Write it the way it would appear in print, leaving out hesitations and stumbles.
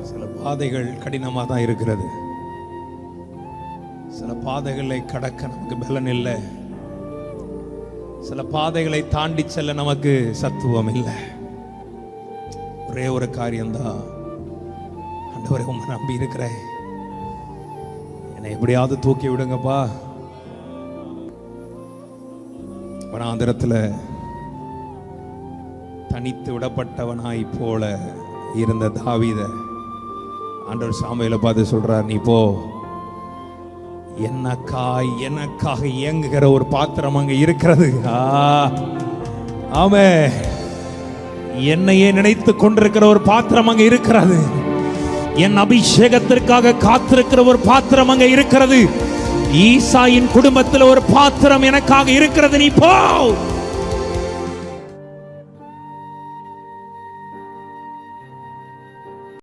சில பாதைகள் கடினமாக தான் இருக்கிறது. சில பாதைகளை கடக்க நமக்கு பலன் இல்லை. சில பாதைகளை தாண்டி செல்ல நமக்கு சத்துவம் இல்லை. ஒரே ஒரு காரியம்தான், ஆண்டவரே உம்மை நம்பி இருக்கிறேன், என்னை எப்படியாவது தூக்கி விடுங்கப்பா. வனாந்திரத்தில் தனித்து விடப்பட்டவனாய் போல இருந்த தாவீதை ஆண்டவர் சாமுவேலை பார்த்து சொல்றார், நீ போ, எனக்காக இயங்குகிற ஒரு பாத்திரம் அங்க இருக்கிறது. ஆமே, என்னையே நினைத்து கொண்டிருக்கிற ஒரு பாத்திரம் அங்க இருக்கிறது. என் அபிஷேகத்திற்காக காத்திருக்கிற ஒரு பாத்திரம் அங்க இருக்கிறது. ஈசாயின் குடும்பத்தில் ஒரு பாத்திரம் எனக்காக இருக்கிறது. நீ போ.